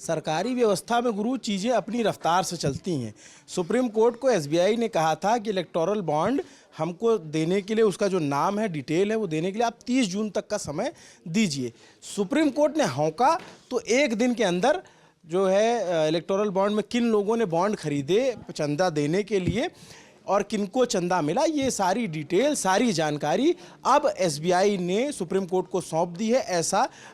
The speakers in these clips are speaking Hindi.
सरकारी व्यवस्था में गुरु चीज़ें अपनी रफ्तार से चलती हैं। सुप्रीम कोर्ट को एसबीआई ने कहा था कि इलेक्टोरल बॉन्ड हमको देने के लिए, उसका जो नाम है, डिटेल है, वो देने के लिए आप 30 जून तक का समय दीजिए। सुप्रीम कोर्ट ने होंका तो एक दिन के अंदर जो है इलेक्टोरल बॉन्ड में किन लोगों ने बॉन्ड खरीदे चंदा देने के लिए और किनको चंदा मिला, ये सारी डिटेल, सारी जानकारी अब एसबीआई ने सुप्रीम कोर्ट को सौंप दी है।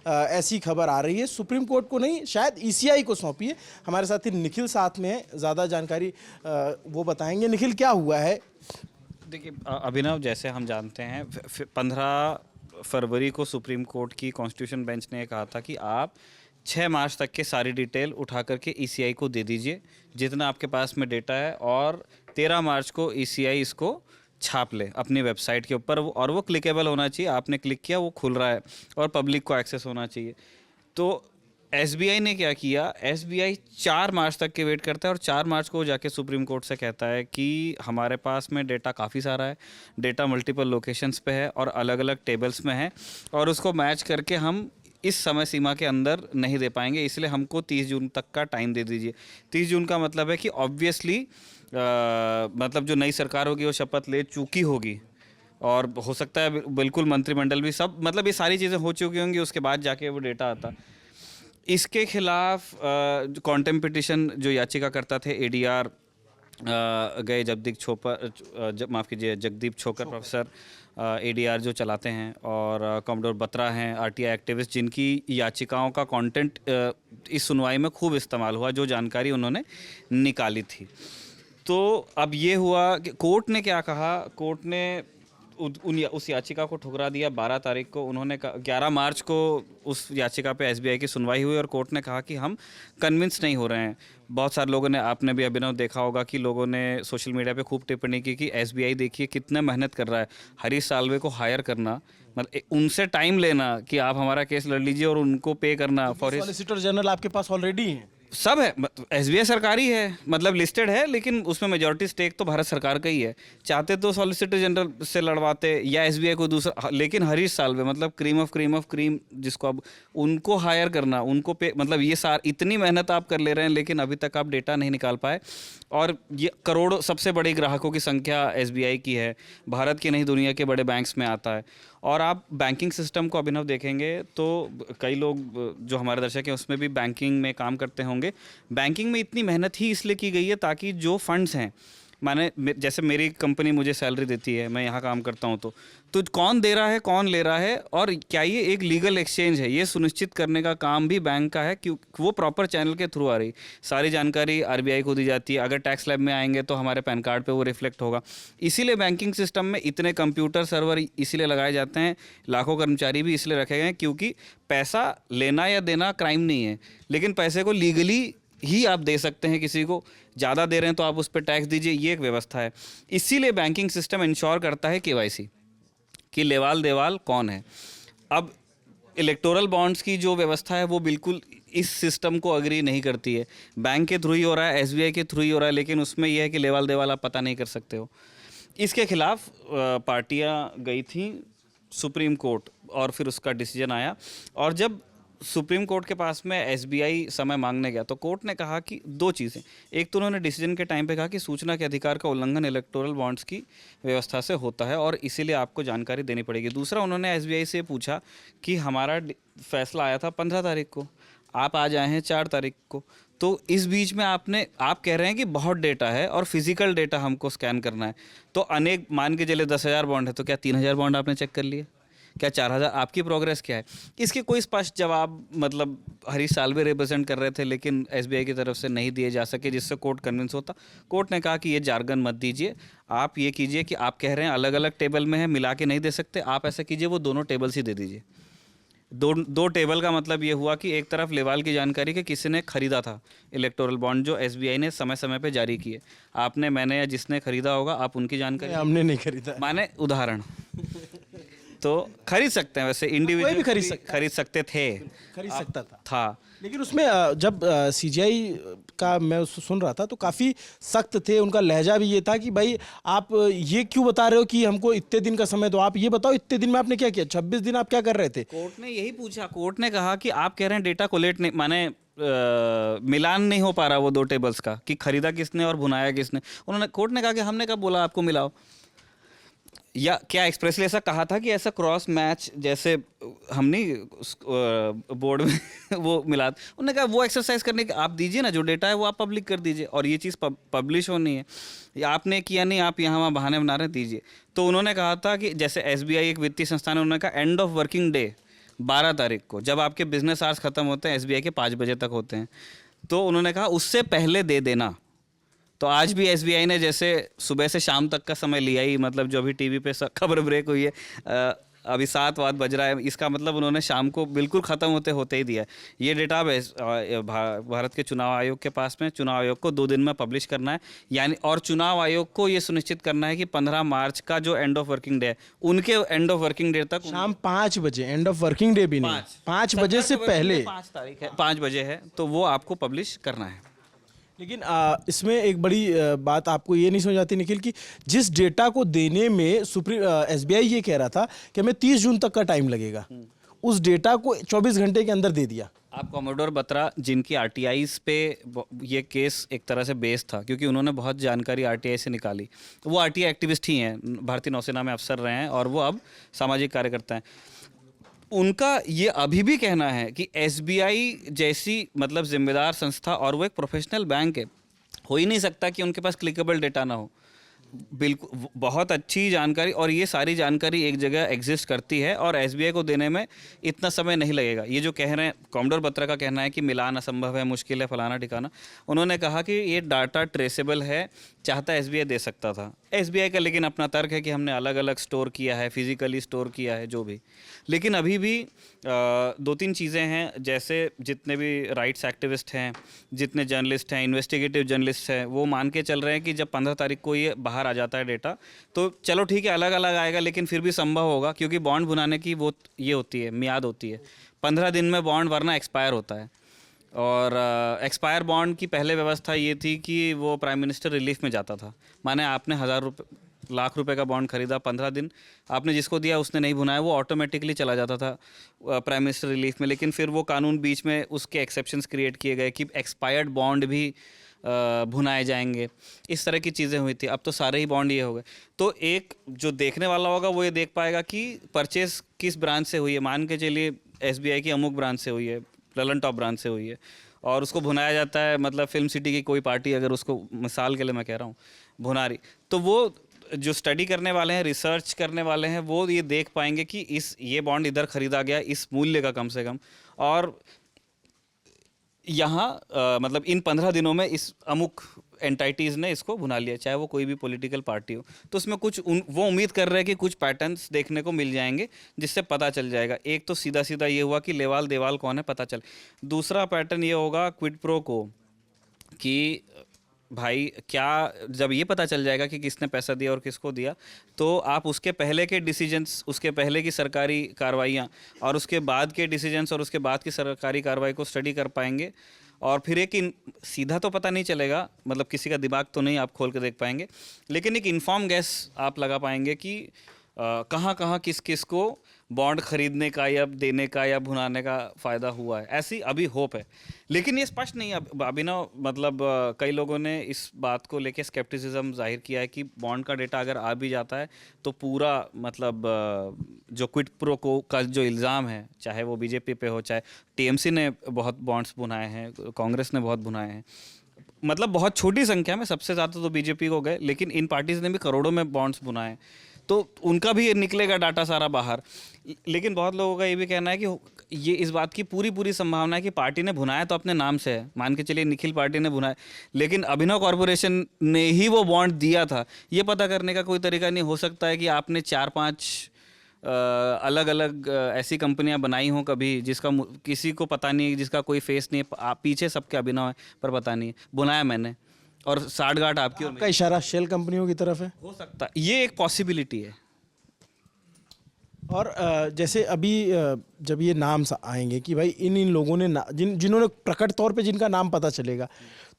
ऐसी खबर आ रही है। सुप्रीम कोर्ट को नहीं, शायद ईसीआई को सौंपी है। हमारे साथी निखिल साथ में है, ज़्यादा जानकारी वो बताएंगे। निखिल, क्या हुआ है? देखिए अभिनव, जैसे हम जानते हैं 15 फरवरी को सुप्रीम कोर्ट की कॉन्स्टिट्यूशन बेंच ने कहा था कि आप 6 मार्च तक के सारी डिटेल उठा करके ईसीआई को दे दीजिए, जितना आपके पास में डेटा है, और 13 मार्च को ईसीआई इसको छाप ले अपनी वेबसाइट के ऊपर, और वो क्लिकेबल होना चाहिए। आपने क्लिक किया, वो खुल रहा है और पब्लिक को एक्सेस होना चाहिए। तो एसबीआई ने क्या किया, एसबीआई 4 मार्च तक के वेट करता है और 4 मार्च को जाके सुप्रीम कोर्ट से कहता है कि हमारे पास में डेटा काफ़ी सारा है, डेटा मल्टीपल लोकेशंस पे है और अलग अलग टेबल्स में है, और उसको मैच करके हम इस समय सीमा के अंदर नहीं दे पाएंगे, इसलिए हमको 30 जून तक का टाइम दे दीजिए। 30 जून का मतलब है कि ऑब्वियसली मतलब जो नई सरकार होगी वो शपथ ले चुकी होगी, और हो सकता है बिल्कुल मंत्रिमंडल भी सब, मतलब ये सारी चीज़ें हो चुकी होंगी, उसके बाद जाके वो डेटा आता। इसके खिलाफ कॉन्टेम्प्ट पिटिशन जो याचिका करता थे एडीआर गए जगदीप छोकर प्रोफेसर एडीआर जो चलाते हैं, और कॉमडोर बत्रा हैं आरटीआई एक्टिविस्ट, जिनकी याचिकाओं का कंटेंट इस सुनवाई में खूब इस्तेमाल हुआ, जो जानकारी उन्होंने निकाली थी। तो अब ये हुआ कि कोर्ट ने क्या कहा, कोर्ट ने उस याचिका को ठुकरा दिया 12 तारीख को। उन्होंने 11 मार्च को उस याचिका पे एसबीआई की सुनवाई हुई और कोर्ट ने कहा कि हम कन्विंस नहीं हो रहे हैं। बहुत सारे लोगों ने, आपने भी अभिनव देखा होगा कि लोगों ने सोशल मीडिया पे खूब टिप्पणी की कि एसबीआई देखिए कितना मेहनत कर रहा है, हरीश साल्वे को हायर करना, मतलब उनसे टाइम लेना कि आप हमारा केस लड़ लीजिए और उनको पे करना फॉर सॉलिसिटर जनरल आपके पास ऑलरेडी है, सब है। एसबीआई सरकारी है, मतलब लिस्टेड है, लेकिन उसमें मेजॉरिटी स्टेक तो भारत सरकार का ही है। चाहते तो सॉलिसिटर जनरल से लड़वाते या एसबीआई को दूसरा, लेकिन हरीश साल्वे मतलब क्रीम ऑफ क्रीम जिसको अब उनको हायर करना, उनको पे, मतलब ये इतनी मेहनत आप कर ले रहे हैं, लेकिन अभी तक आप डेटा नहीं निकाल पाए। और ये करोड़ों सबसे बड़े ग्राहकों की संख्या एसबीआई की है, भारत की नहीं दुनिया के बड़े बैंक्स में आता है। और आप बैंकिंग सिस्टम को अभिनव देखेंगे तो कई लोग जो हमारे दर्शक हैं उसमें भी बैंकिंग में काम करते होंगे। बैंकिंग में इतनी मेहनत ही इसलिए की गई है ताकि जो फंड्स हैं, माने जैसे मेरी कंपनी मुझे सैलरी देती है, मैं यहाँ काम करता हूँ, तो कौन दे रहा है, कौन ले रहा है, और क्या ये एक लीगल एक्सचेंज है, ये सुनिश्चित करने का काम भी बैंक का है कि वो प्रॉपर चैनल के थ्रू आ रही। सारी जानकारी आरबीआई को दी जाती है। अगर टैक्स स्लैब में आएंगे तो हमारे पैन कार्ड पे वो रिफ्लेक्ट होगा। इसीलिए बैंकिंग सिस्टम में इतने कंप्यूटर सर्वर इसीलिए लगाए जाते हैं, लाखों कर्मचारी भी इसलिए रखे गए हैं, क्योंकि पैसा लेना या देना क्राइम नहीं है, लेकिन पैसे को लीगली ही आप दे सकते हैं। किसी को ज़्यादा दे रहे हैं तो आप उस पर टैक्स दीजिए, ये एक व्यवस्था है। इसीलिए बैंकिंग सिस्टम इंश्योर करता है केवाईसी कि लेवाल देवाल कौन है। अब इलेक्टोरल बॉन्ड्स की जो व्यवस्था है वो बिल्कुल इस सिस्टम को अग्री नहीं करती है। बैंक के थ्रू ही हो रहा है, एसबीआई के थ्रू ही हो रहा है, लेकिन उसमें यह है कि लेवाल देवाल आप पता नहीं कर सकते हो। इसके खिलाफ पार्टियाँ गई थी सुप्रीम कोर्ट और फिर उसका डिसीजन आया। और जब सुप्रीम कोर्ट के पास में एसबीआई समय मांगने गया तो कोर्ट ने कहा कि 2 चीज़ें। एक तो उन्होंने डिसीजन के टाइम पे कहा कि सूचना के अधिकार का उल्लंघन इलेक्टोरल बॉन्ड्स की व्यवस्था से होता है और इसीलिए आपको जानकारी देनी पड़ेगी। दूसरा, उन्होंने एसबीआई से पूछा कि हमारा फैसला आया था 15 तारीख को, आप आज आए हैं 4 तारीख को, तो इस बीच में आप कह रहे हैं कि बहुत डेटा है और फिजिकल डेटा हमको स्कैन करना है, तो अनेक, मान के चले 10,000 बॉन्ड है, तो क्या 3,000 बॉन्ड आपने चेक कर लिए? क्या 4,000? आपकी प्रोग्रेस क्या है? इसके कोई स्पष्ट जवाब मतलब हरीश साल्वे रिप्रेजेंट कर रहे थे, लेकिन एसबीआई की तरफ से नहीं दिए जा सके, जिससे कोर्ट कन्विंस होता। कोर्ट ने कहा कि ये जार्गन मत दीजिए, आप ये कीजिए कि आप कह रहे हैं अलग अलग टेबल में है, मिला के नहीं दे सकते, आप ऐसा कीजिए वो दोनों टेबल्स ही दे दीजिए। दो टेबल का मतलब ये हुआ कि एक तरफ लेवाल की जानकारी कि किसी ने खरीदा था इलेक्टोरल बॉन्ड जो एसबीआई ने समय समय पे जारी किए, आपने, मैंने या जिसने खरीदा होगा, आप उनकी जानकारी। हमने नहीं खरीदा, माने उदाहरण तो खरीद सकते हैं, वैसे इंडिविजुअल भी खरीद सकते थे, खरीद सकता था। लेकिन उसमें जब सीजीआई का मैं उसको सुन रहा था तो काफ़ी सख्त थे, उनका लहजा भी ये था कि भाई आप ये क्यों बता रहे हो कि हमको इतने दिन का समय दो, आप ये बताओ इतने दिन में आपने क्या किया, 26 दिन आप क्या कर रहे थे? कोर्ट ने यही पूछा, कोर्ट ने कहा कि आप कह रहे हैं डेटा कोलेक्ट नहीं, माने मिलान नहीं हो पा रहा वो दो टेबल्स का कि खरीदा किसने और भुनाया किसने। उन्होंने कोर्ट ने कहा कि हमने कब बोला आपको मिलाओ, या क्या एक्सप्रेसली ऐसा कहा था कि ऐसा क्रॉस मैच जैसे हम नहीं बोर्ड में वो मिला। उन्होंने कहा वो एक्सरसाइज करने के आप दीजिए ना, जो डेटा है वो आप पब्लिक कर दीजिए, और ये चीज़ पब्लिश होनी है। या आपने किया नहीं, आप यहाँ वहाँ बहाने बना रहे दीजिए। तो उन्होंने कहा था कि जैसे SBI एक वित्तीय संस्थान है, उन्होंने कहा एंड ऑफ वर्किंग डे 12 तारीख को, जब आपके बिजनेस आवर्स खत्म होते हैं, SBI के 5 बजे तक होते हैं, तो उन्होंने कहा उससे पहले दे देना। तो आज भी SBI ने जैसे सुबह से शाम तक का समय लिया ही, मतलब जो अभी टीवी पे खबर ब्रेक हुई है, अभी 7 बज रहा है, इसका मतलब उन्होंने शाम को बिल्कुल ख़त्म होते ही दिया है। ये डेटा भारत के चुनाव आयोग के पास में, चुनाव आयोग को 2 दिन में पब्लिश करना है, यानी और चुनाव आयोग को ये सुनिश्चित करना है कि 15 मार्च का जो एंड ऑफ वर्किंग डे है, उनके एंड ऑफ वर्किंग डे तक शाम 5 बजे, एंड ऑफ वर्किंग डे भी नहीं, 5 बजे से पहले, 5 तारीख है, 5 बजे है, तो वो आपको पब्लिश करना है। लेकिन इसमें एक बड़ी बात आपको ये नहीं समझ आती निखिल, कि जिस डेटा को देने में SBI ये कह रहा था कि हमें 30 जून तक का टाइम लगेगा, उस डेटा को 24 घंटे के अंदर दे दिया। आप कॉमोडोर बत्रा, जिनकी RTIs पे ये केस एक तरह से बेस था, क्योंकि उन्होंने बहुत जानकारी RTI से निकाली, वो RTI एक्टिविस्ट ही हैं, भारतीय नौसेना में अफसर रहे हैं, और वो अब सामाजिक कार्यकर्ता हैं। उनका ये अभी भी कहना है कि SBI जैसी मतलब जिम्मेदार संस्था, और वो एक प्रोफेशनल बैंक है, हो ही नहीं सकता कि उनके पास क्लिकेबल डेटा ना हो। बिल्कुल बहुत अच्छी जानकारी, और ये सारी जानकारी एक जगह एग्जिस्ट करती है, और SBI को देने में इतना समय नहीं लगेगा। ये जो कह रहे हैं कॉमोडोर बत्रा का कहना है कि मिलान असंभव है, मुश्किल है, फलाना ठिकाना, उन्होंने कहा कि ये डाटा ट्रेसेबल है, चाहता SBI दे सकता था। SBI का लेकिन अपना तर्क है कि हमने अलग अलग स्टोर किया है, फिजिकली स्टोर किया है, जो भी। लेकिन अभी भी 2-3 चीज़ें हैं, जैसे जितने भी राइट्स एक्टिविस्ट हैं, जितने जर्नलिस्ट हैं, इन्वेस्टिगेटिव जर्नलिस्ट हैं, वो मान के चल रहे हैं कि जब 15 तारीख को ये बाहर आ जाता है डेटा, तो चलो ठीक है, अलग अलग आएगा, लेकिन फिर भी संभव होगा, क्योंकि बॉन्ड भुनाने की वो ये होती है, मियाद होती है 15 दिन में बॉन्ड, वरना एक्सपायर होता है। और एक्सपायर बॉन्ड की पहले व्यवस्था ये थी कि वो प्राइम मिनिस्टर रिलीफ में जाता था, माने आपने 1,000 लाख रुपए का बॉन्ड खरीदा, 15 दिन आपने जिसको दिया उसने नहीं भुनाया, वो ऑटोमेटिकली चला जाता था प्राइम मिनिस्टर रिलीफ में। लेकिन फिर वो कानून बीच में उसके एक्सेप्शंस क्रिएट किए गए कि एक्सपायर्ड बॉन्ड भी भुनाए जाएंगे, इस तरह की चीज़ें हुई थी। अब तो सारे ही बॉन्ड ये हो गए, तो एक जो देखने वाला होगा वो ये देख पाएगा कि परचेज किस ब्रांच से हुई है। मान के चलिए SBI की अमुक ब्रांच से हुई है, ललन टॉप ब्रांच से हुई है, और उसको भुनाया जाता है, मतलब फिल्म सिटी की कोई पार्टी अगर उसको, मिसाल के लिए मैं कह रहा हूँ, भुना रही, तो वो जो स्टडी करने वाले हैं, रिसर्च करने वाले हैं, वो ये देख पाएंगे कि ये बॉन्ड इधर खरीदा गया इस मूल्य का कम से कम, और यहाँ मतलब इन 15 दिनों में इस अमुक एंटाइटीज़ ने इसको भुना लिया, चाहे वो कोई भी पॉलिटिकल पार्टी हो। तो उसमें कुछ वो उम्मीद कर रहे हैं कि कुछ पैटर्न्स देखने को मिल जाएंगे, जिससे पता चल जाएगा। एक तो सीधा सीधा ये हुआ कि लेवाल देवाल कौन है पता चल। दूसरा पैटर्न ये होगा क्विड प्रो को, कि भाई क्या जब ये पता चल जाएगा कि किसने पैसा दिया और किसको दिया, तो आप उसके पहले के डिसीजंस, उसके पहले की सरकारी कार्रवाइयाँ, और उसके बाद के डिसीजंस और उसके बाद की सरकारी कार्रवाई को स्टडी कर पाएंगे। और फिर एक सीधा तो पता नहीं चलेगा, मतलब किसी का दिमाग तो नहीं आप खोल के देख पाएंगे, लेकिन एक इन्फॉर्म गैस आप लगा पाएंगे कि कहाँ कहाँ किस किस को बॉन्ड खरीदने का या देने का या भुनाने का फ़ायदा हुआ है। ऐसी अभी होप है, लेकिन ये स्पष्ट नहीं है अभी ना। मतलब कई लोगों ने इस बात को लेके स्केप्टिसिज्म जाहिर किया है कि बॉन्ड का डेटा अगर आ भी जाता है तो पूरा मतलब जो क्विड प्रो को का जो इल्ज़ाम है, चाहे वो BJP पे हो, चाहे TMC ने बहुत बॉन्ड्स भुनाए हैं, कांग्रेस ने बहुत भुनाए हैं, मतलब बहुत छोटी संख्या में, सबसे ज़्यादा तो BJP को गए, लेकिन इन पार्टीज़ ने भी करोड़ों में बॉन्ड्स भुनाए, तो उनका भी निकलेगा डाटा सारा बाहर। लेकिन बहुत लोगों का ये भी कहना है कि ये इस बात की पूरी संभावना है कि पार्टी ने भुनाया तो अपने नाम से है, मान के चलिए निखिल पार्टी ने भुनाया, लेकिन अभिनव कॉरपोरेशन ने ही वो बॉन्ड दिया था। ये पता करने का कोई तरीका नहीं हो सकता है कि आपने 4-5 अलग अलग ऐसी कंपनियां बनाई हों कभी, जिसका किसी को पता नहीं है, जिसका कोई फेस नहीं है, पीछे सबके अभिनव है पर पता नहीं है, भुनाया मैंने, और साठगांठ आपकी। आपका इशारा शेल कंपनियों की तरफ है, हो सकता है, ये एक पॉसिबिलिटी है। और जैसे अभी जब ये नाम आएंगे कि भाई इन लोगों ने जिन्होंने प्रकट तौर पे जिनका नाम पता चलेगा,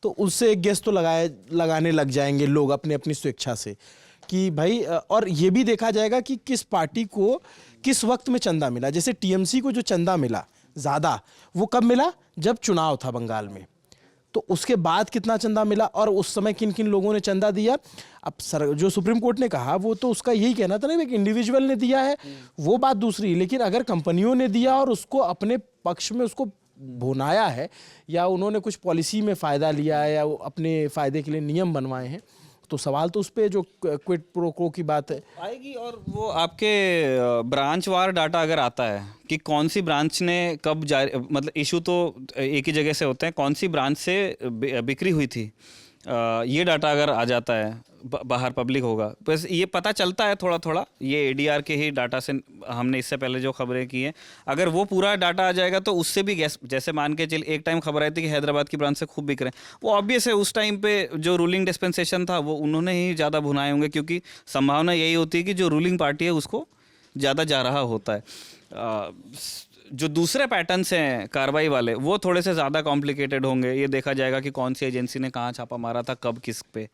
तो उससे एक गेस तो लगाने लग जाएंगे लोग अपने अपनी स्वेच्छा से कि भाई, और ये भी देखा जाएगा कि किस पार्टी को किस वक्त में चंदा मिला। जैसे TMC को जो चंदा मिला ज़्यादा वो कब मिला, जब चुनाव था बंगाल में। तो उसके बाद कितना चंदा मिला और उस समय किन किन लोगों ने चंदा दिया, अब सर जो सुप्रीम कोर्ट ने कहा वो तो उसका यही कहना था ना, एक इंडिविजुअल ने दिया है वो बात दूसरी, लेकिन अगर कंपनियों ने दिया और उसको अपने पक्ष में उसको भुनाया है या उन्होंने कुछ पॉलिसी में फ़ायदा लिया है या वो अपने फ़ायदे के लिए नियम बनवाए हैं, तो सवाल तो उस पर जो क्विड प्रो क्वो की बात है आएगी। और वो आपके ब्रांच वार डाटा अगर आता है कि कौन सी ब्रांच ने कब जारी, मतलब इशू तो एक ही जगह से होते हैं, कौन सी ब्रांच से बिक्री हुई थी, ये डाटा अगर आ जाता है बाहर पब्लिक होगा, बस ये पता चलता है थोड़ा थोड़ा, ये एडीआर के ही डाटा से हमने इससे पहले जो खबरें की हैं, अगर वो पूरा डाटा आ जाएगा तो उससे भी गैस, जैसे मान के चल एक टाइम खबर आई थी कि हैदराबाद की ब्रांच से खूब बिक रहे हैं, वो ऑब्वियस है उस टाइम पे जो रूलिंग डिस्पेंसेशन था वो उन्होंने ही ज़्यादा भुनाए होंगे, क्योंकि संभावना यही होती है कि जो रूलिंग पार्टी है उसको ज़्यादा जा रहा होता है। जो दूसरे पैटर्न्स हैं कार्रवाई वाले वो थोड़े से ज़्यादा कॉम्प्लिकेटेड होंगे, ये देखा जाएगा कि कौन सी एजेंसी ने कहाँ छापा मारा था, कब, किस पे,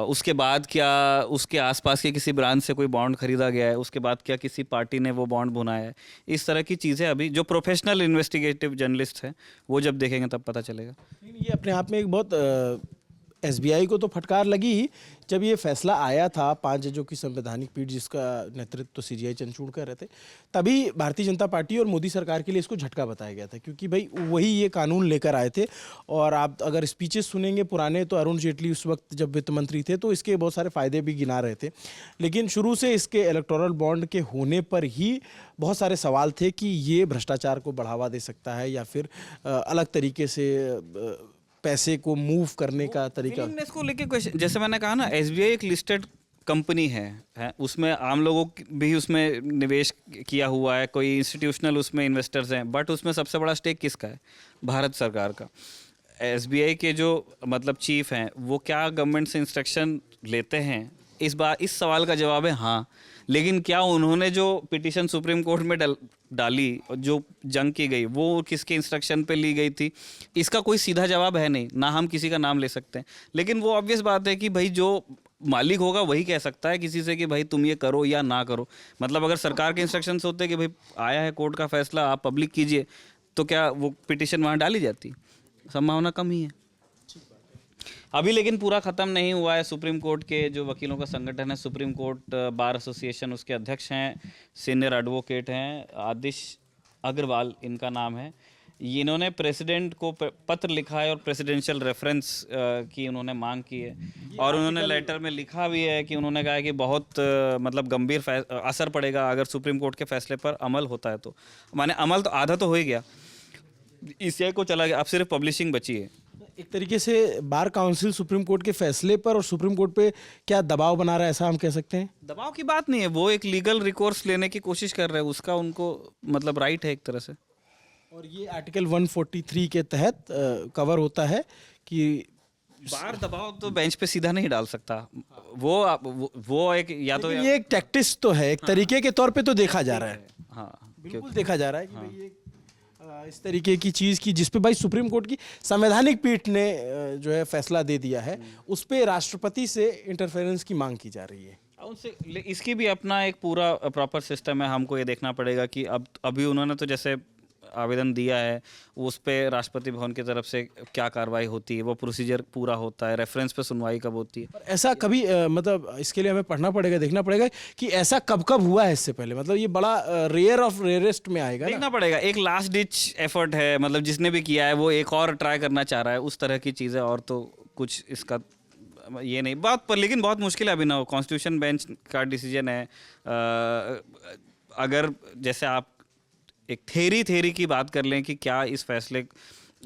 उसके बाद क्या उसके आसपास के किसी ब्रांच से कोई बॉन्ड खरीदा गया है, उसके बाद क्या किसी पार्टी ने वो बॉन्ड भुनाया है, इस तरह की चीज़ें अभी जो प्रोफेशनल इन्वेस्टिगेटिव जर्नलिस्ट हैं वो जब देखेंगे तब पता चलेगा। ये अपने आप में एक बहुत एसबीआई को तो फटकार लगी ही जब ये फैसला आया था 5 जजों की संवैधानिक पीठ जिसका नेतृत्व तो सीजीआई चंद्रचूड़ कर रहे थे, तभी भारतीय जनता पार्टी और मोदी सरकार के लिए इसको झटका बताया गया था, क्योंकि भाई वही ये कानून लेकर आए थे। और आप अगर स्पीचेस सुनेंगे पुराने तो अरुण जेटली उस वक्त जब वित्त मंत्री थे तो इसके बहुत सारे फायदे भी गिना रहे थे, लेकिन शुरू से इसके इलेक्टोरल बॉन्ड के होने पर ही बहुत सारे सवाल थे कि ये भ्रष्टाचार को बढ़ावा दे सकता है या फिर अलग तरीके से पैसे को मूव करने का तरीका। विलिंगनेस को लेके क्वेश्चन, जैसे मैंने कहा ना, एसबीआई एक लिस्टेड कंपनी है, उसमें आम लोगों भी उसमें निवेश किया हुआ है, कोई इंस्टीट्यूशनल उसमें इन्वेस्टर्स हैं, बट उसमें सबसे बड़ा स्टेक किसका है, भारत सरकार का। एसबीआई के जो मतलब चीफ हैं वो क्या गवर्नमेंट से इंस्ट्रक्शन लेते हैं, इस बार इस सवाल का जवाब है हाँ, लेकिन क्या उन्होंने जो पिटीशन सुप्रीम कोर्ट में डाली, जो जंग की गई, वो किसके इंस्ट्रक्शन पे ली गई थी, इसका कोई सीधा जवाब है नहीं, ना हम किसी का नाम ले सकते हैं, लेकिन वो ऑब्वियस बात है कि भाई जो मालिक होगा वही कह सकता है किसी से कि भाई तुम ये करो या ना करो। मतलब अगर सरकार के इंस्ट्रक्शंस होते कि भाई आया है कोर्ट का फैसला आप पब्लिक कीजिए, तो क्या वो पिटीशन वहाँ डाली जाती? संभावना कम ही है अभी। लेकिन पूरा ख़त्म नहीं हुआ है। सुप्रीम कोर्ट के जो वकीलों का संगठन है, सुप्रीम कोर्ट बार एसोसिएशन, उसके अध्यक्ष हैं, सीनियर एडवोकेट हैं आदिश अग्रवाल इनका नाम है। ये इन्होंने प्रेसिडेंट को पत्र लिखा है और प्रेसिडेंशियल रेफरेंस की उन्होंने मांग की है, और उन्होंने लेटर में लिखा भी है कि उन्होंने कहा है कि बहुत मतलब गंभीर असर पड़ेगा अगर सुप्रीम कोर्ट के फैसले पर अमल होता है। तो माने अमल तो आधा तो हो ही गया, ईसीआई को चला गया, अब सिर्फ पब्लिशिंग बची है। एक तरीके से बार काउंसिल सुप्रीम कोर्ट के फैसले पर और सुप्रीम कोर्ट पे क्या दबाव बना रहा है, ऐसा हम कह सकते हैं? दबाव की बात नहीं है, वो एक लीगल रिकोर्स लेने की कोशिश कर रहे हैं, उसका उनको मतलब राइट है एक तरह से। और ये आर्टिकल 143 के तहत कवर होता है कि बार दबाव तो बेंच पे सीधा नहीं डाल सकता, वो एक या तो ये एक टैक्टिस तो है, एक तरीके के तौर पे तो देखा जा रहा है। हाँ बिल्कुल देखा जा रहा है कि भाई ये इस तरीके की चीज़ की जिस पे भाई सुप्रीम कोर्ट की संवैधानिक पीठ ने जो है फैसला दे दिया है, उस पे राष्ट्रपति से इंटरफेरेंस की मांग की जा रही है। उनसे इसकी भी अपना एक पूरा प्रॉपर सिस्टम है, हमको ये देखना पड़ेगा कि अब अभी उन्होंने तो जैसे आवेदन दिया है उस पे राष्ट्रपति भवन की तरफ से क्या कार्रवाई होती है, वो प्रोसीजर पूरा होता है, रेफरेंस पे सुनवाई कब होती है। ऐसा कभी मतलब इसके लिए हमें पढ़ना पड़ेगा, देखना पड़ेगा कि ऐसा कब कब हुआ है इससे पहले, मतलब ये बड़ा रेयर ऑफ रेयरेस्ट में आएगा, देखना पड़ेगा। एक लास्ट डिच एफर्ट है, मतलब जिसने भी किया है वो एक और ट्राई करना चाह रहा है, उस तरह की चीज़ें, और तो कुछ इसका ये नहीं बात पर। लेकिन बहुत मुश्किल है अभी ना, कॉन्स्टिट्यूशन बेंच का डिसीजन है। अगर जैसे आप एक थेरी की बात कर लें कि क्या इस फैसले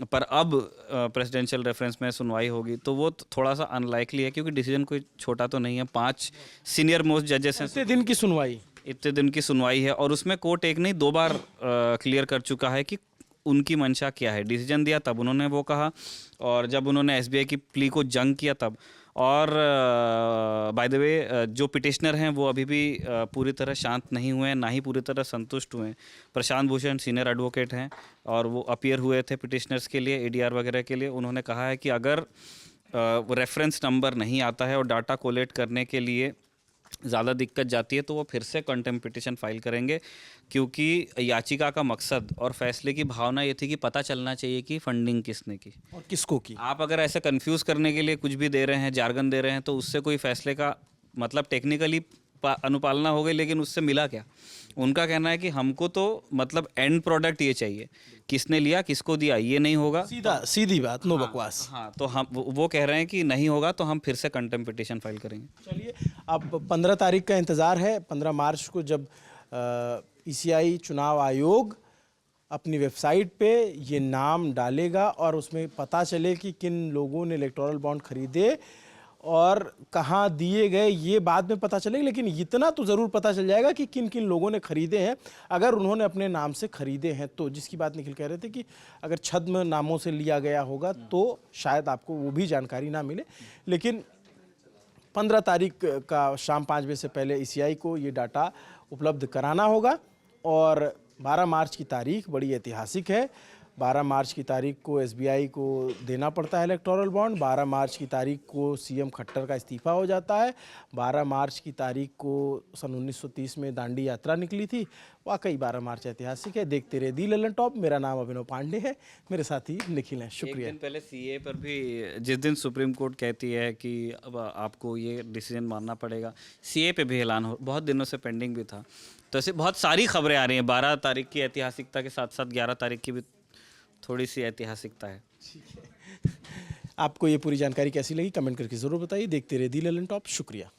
पर अब प्रेसिडेंशियल रेफरेंस में सुनवाई होगी, तो वो थोड़ा सा अनलाइकली है, क्योंकि डिसीजन कोई छोटा तो नहीं है। 5 सीनियर मोस्ट जजेस हैं, इतने दिन की सुनवाई है, और उसमें कोर्ट एक नहीं 2 बार क्लियर कर चुका है कि उनकी मंशा क्या है। डिसीजन दिया तब उन्होंने वो कहा, और जब उन्होंने एसबीआई की प्ली को जंग किया तब। और बाय द वे जो पिटिशनर हैं वो अभी भी पूरी तरह शांत नहीं हुए हैं, ना ही पूरी तरह संतुष्ट हुए हैं। प्रशांत भूषण सीनियर एडवोकेट हैं और वो अपीयर हुए थे पिटिशनर्स के लिए, एडीआर वगैरह के लिए। उन्होंने कहा है कि अगर रेफरेंस नंबर नहीं आता है और डाटा कोलेक्ट करने के लिए ज़्यादा दिक्कत जाती है तो वो फिर से कंटेम्प्ट पिटीशन फाइल करेंगे, क्योंकि याचिका का मकसद और फैसले की भावना ये थी कि पता चलना चाहिए कि फंडिंग किसने की। और किसको की। आप अगर ऐसे कंफ्यूज करने के लिए कुछ भी दे रहे हैं, जार्गन दे रहे हैं, तो उससे कोई फैसले का मतलब टेक्निकली अनुपालना हो गई, लेकिन उससे मिला क्या? उनका कहना है कि हमको तो मतलब एंड प्रोडक्ट ये चाहिए, किसने लिया किसको दिया ये नहीं होगा। सीधी बात, नो बकवास। हाँ, तो हम वो कह रहे हैं कि नहीं होगा तो हम फिर से कंटेम्प्ट पिटीशन फाइल करेंगे। चलिए, अब 15 तारीख का इंतज़ार है। 15 मार्च को जब ईसीआई चुनाव आयोग अपनी वेबसाइट पे ये नाम डालेगा और उसमें पता चले कि किन लोगों ने इलेक्टोरल बॉन्ड खरीदे और कहाँ दिए गए, ये बाद में पता चलेगा। लेकिन इतना तो ज़रूर पता चल जाएगा कि किन किन लोगों ने खरीदे हैं, अगर उन्होंने अपने नाम से खरीदे हैं तो। जिसकी बात निखिल कह रहे थे कि अगर छद्म नामों से लिया गया होगा तो शायद आपको वो भी जानकारी ना मिले। लेकिन 15 तारीख का शाम 5 बजे से पहले ईसीआई को ये डाटा उपलब्ध कराना होगा। और 12 मार्च की तारीख बड़ी ऐतिहासिक है। 12 मार्च की तारीख को एसबीआई को देना पड़ता है इलेक्टोरल बॉन्ड। 12 मार्च की तारीख को सीएम खट्टर का इस्तीफा हो जाता है। 12 मार्च की तारीख को सन 1930 में दांडी यात्रा निकली थी। वाकई 12 मार्च ऐतिहासिक है। देखते रहे दी ललन टॉप। मेरा नाम अभिनव पांडे है, मेरे साथी निखिल हैं। शुक्रिया। एक दिन पहले सीए पर भी, जिस दिन सुप्रीम कोर्ट कहती है कि अब आपको ये डिसीजन मानना पड़ेगा, सीए पे भी ऐलान हो, बहुत दिनों से पेंडिंग भी था। तो ऐसे बहुत सारी खबरें आ रही हैं। 12 तारीख की ऐतिहासिकता के साथ साथ 11 तारीख की भी थोड़ी सी ऐतिहासिकता है। आपको ये पूरी जानकारी कैसी लगी कमेंट करके ज़रूर बताइए। देखते रहे दी ललन टॉप। शुक्रिया।